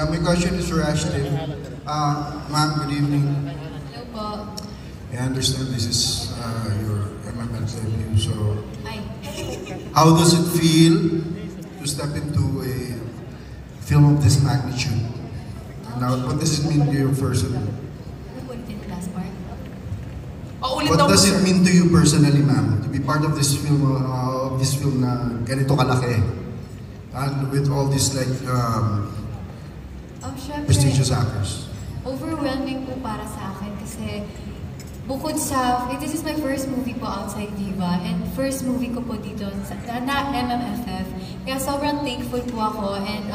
Yeah, my question is for Ashley. Ma'am, good evening. Hello po. I understand this is your MML debut, so Hi. how does it feel to step into a film of this magnitude? And now, what does it mean to you personally? Ulitin yung last part. What does it mean to you personally, ma'am, to be part of this film na ganito kalaki? And with all these like Syempre, prestigious actors. overwhelming po para sa akin kasi bukod sa, this is my first movie po outside Diva and first movie ko po dito na MMFF. Kaya sobrang thankful po ako and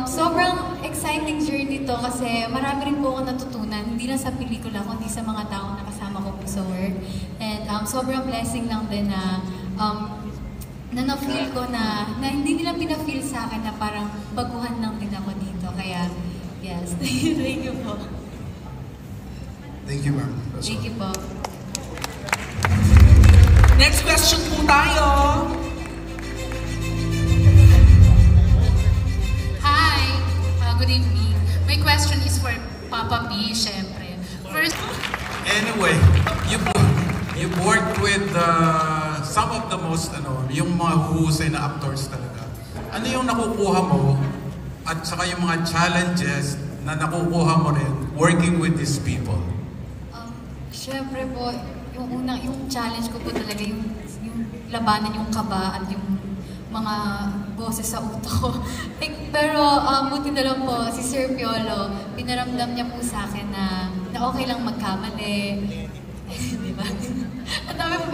sobrang exciting journey to kasi marami rin po ako natutunan, hindi lang sa pelikula kundi sa mga taong nakasama ko po sa work. And sobrang blessing lang din na na-feel ko na hindi nila pina-feel sa akin na parang baguhan lang din ako dito. Kaya, yes. Thank you po. Thank you, ma'am. Thank you po. Next question po tayo. Hi! Good evening. My question is for Papa B, syempre. First... Anyway, you worked with some of the most, yung mga huhusay na actors talaga. Ano yung nakukuha mo at saka yung mga challenges na nakukuha mo rin working with these people? Syempre po, yung challenge ko po talaga yung labanan yung kaba at yung mga boses sa utak ko. Pero buti na lang po, si Sir Piolo, pinaramdam niya po sa akin na okay lang magkamali. Diba?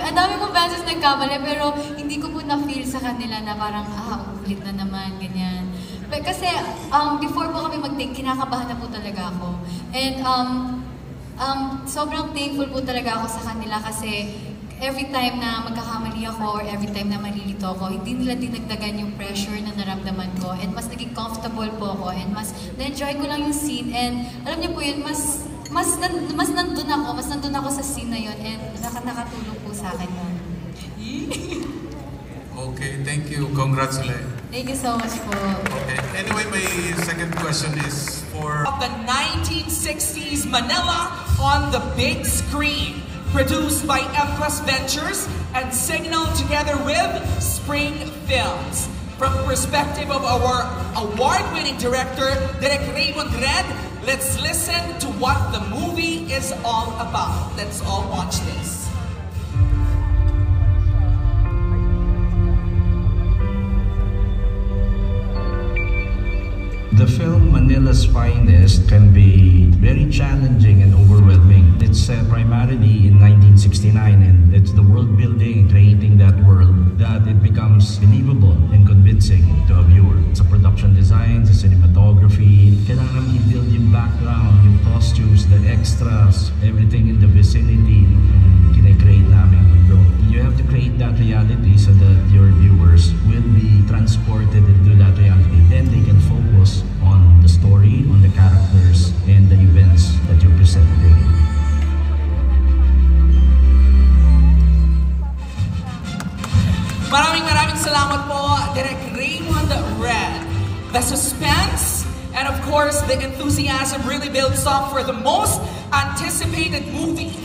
Ang dami kong beses nagkamali, pero hindi ko po na-feel sa kanila na parang, ulit na naman, ganyan. Kasi before po kami mag-take, kinakabahan na po talaga ako. And sobrang thankful po talaga ako sa kanila kasi every time na magkakamali ako or every time na malilito ako, hindi nila dinagdagan yung pressure na naramdaman ko and mas naging comfortable po ako and mas na-enjoy ko lang yung scene and alam niyo po yun, mas nandun ako sa scene na yun and nakatulong po sa akin yun. Okay, thank you. Congratulations. Thank you so much po. Okay. Anyway, my second question is for... Of the 1960s Manila on the big screen. Produced by FS Ventures and Signal together with Spring Films. From the perspective of our award-winning director, Direk Raymond Red, let's listen to what the movie is all about. Let's all watch this. The film Manila's Finest can be very challenging and overwhelming. It's primarily in 1969 and it's the world building, creating that world that it becomes believable and convincing to a viewer. Sa production design, sa cinematography, kailangan i-build yung background, yung costumes, the extras, everything in the vicinity kine-create namin mundo. You have to create that reality so that your viewers will be transported into that reality. Then they can focus on the story, on the characters, and the events that you're presenting. Maraming salamat po, Direk Raymond Red. The suspense and of course the enthusiasm really builds up for the most anticipated movie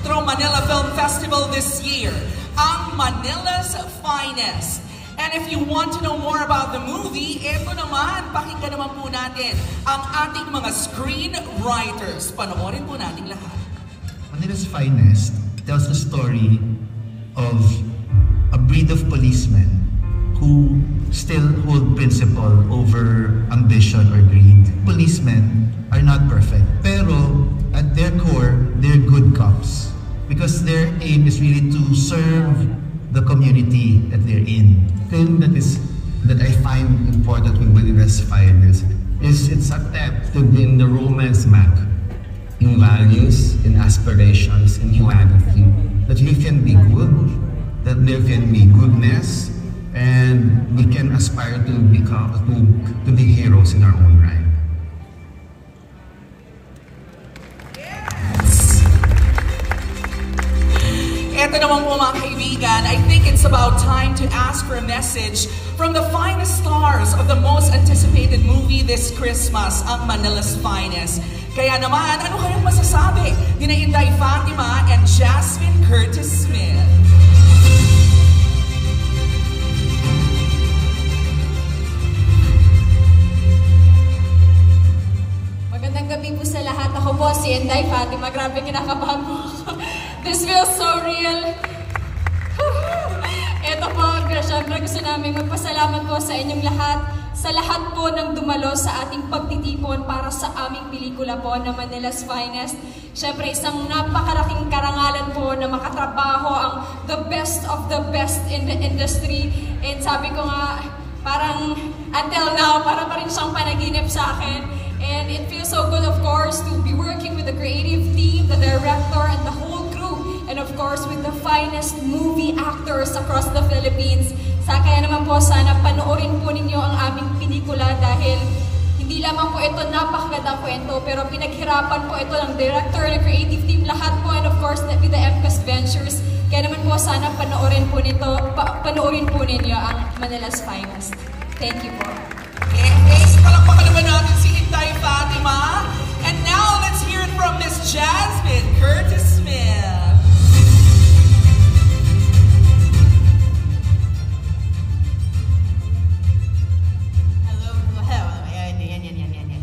through Manila Film Festival this year, ang Manila's Finest. And if you want to know more about the movie, eto naman, pakinggan naman po natin ang ating mga screenwriters. Panoorin po natin lahat. Manila's Finest tells the story of a breed of policemen who still hold principle over ambition or greed. Policemen are not perfect, pero at their core, they're good cops because their aim is really to serve the community that they're in. The thing that I find important with Manila's Finest is its attempt to bring the romance back in values, in aspirations, in humanity. That we can be good, that there can be goodness, and we can aspire to become to be heroes in our own right. Ito naman po mga kaibigan, I think it's it's about time to ask for a message from the finest stars of the most anticipated movie this Christmas, ang Manila's Finest. Kaya naman, ano kayong masasabi ni Inday Fatima and Jasmine Curtis Smith? Magandang gabi po sa lahat. Ako po si Inday Fatima. Grabe, kinakabahan po ako. This feels so real. Ito po, syempre gusto namin magpasalamat po sa inyong lahat. Sa lahat po ng dumalo sa ating pagtitipon para sa aming pelikula po na Manila's Finest. Syempre, isang napakalaking karangalan po na makatrabaho ang the best of the best in the industry. And sabi ko nga, parang until now, para pa rin siyang panaginip sa akin. And it feels so good, of course, to be working with the creative team, the director, and the whole crew. And of course, with the finest movie actors across the Philippines. Kaya naman po, sana panoorin po ninyo ang aming pelikula dahil hindi lamang po ito napakagandang kwento, pero pinaghirapan po ito ng director, ng creative team, lahat po, and of course, with the MCAS Ventures. Kaya naman po, sana panoorin po ninyo ang Manila's Finest. Thank you po. Yes, palakpakan naman natin si Inday Fatima. And now, let's hear it from Miss Jasmine Curtis Smith.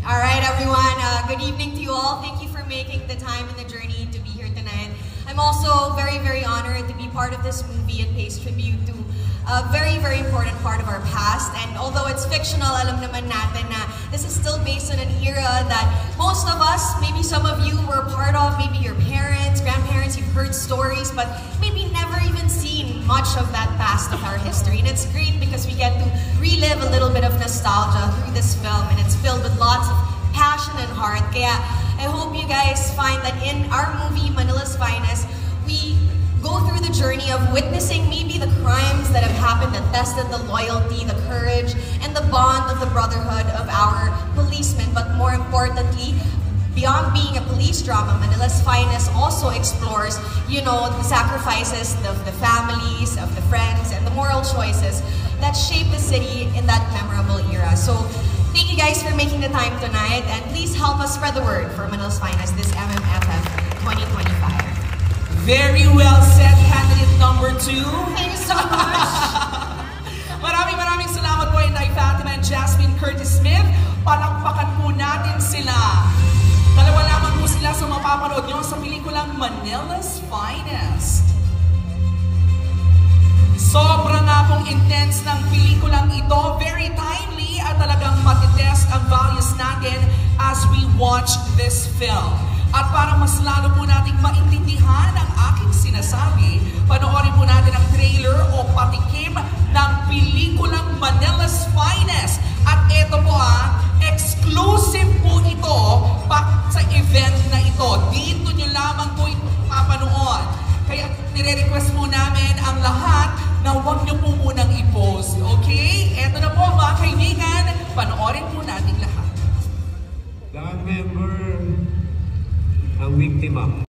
Alright everyone, good evening to you all. Thank you for making the time and the journey to be here tonight. I'm also very, very honored to be part of this movie and pays tribute to a very, very important part of our past. And although it's fictional, alam naman natin na this is still based on an era that most of us, maybe some of you were part of, maybe your parents, grandparents, you've heard stories, but maybe never even seen much of that past of our history. And it's great because we get to relive a little bit of nostalgia through this film, and it's filled with lots of passion and heart. Kaya I hope you guys find that in our movie, Manila's Finest, we go through the journey of witnessing maybe the crimes that have happened that tested the loyalty, the courage, and the bond of the brotherhood of our policemen. But more importantly, beyond being a police drama, Manila's Finest also explores, you know, the sacrifices of the families, of the friends, and the moral choices that shape the city in that memorable era. So thank you guys for making the time tonight, and please help us spread the word for Manila's Finest this MMFF 2025. Very well said, candidate number 2. Thank you so much. Maraming salamat po, Inday Fatima and Jasmine Curtis Smith. Palakpakan po natin sila. Dalawa lamang po sila sa mapapanood nyo sa pelikulang Manila's Finest. Sobrang nga pong intense ng pelikulang ito. Very timely at talagang matitest ang values natin as we watch this film. At para mas lalo po nating maintindihan ang aking sinasabi, panoorin po natin ang trailer o patikim ng pelikulang Manila's Finest. At ito po exclusive po ito sa event na ito. Dito nyo lamang po ito papanood. Kaya nire-request po namin ang lahat na huwag nyo po munang i-pause. Okay? Ito na po mga kaibigan, panoorin po natin lahat. Gang member ang biktima.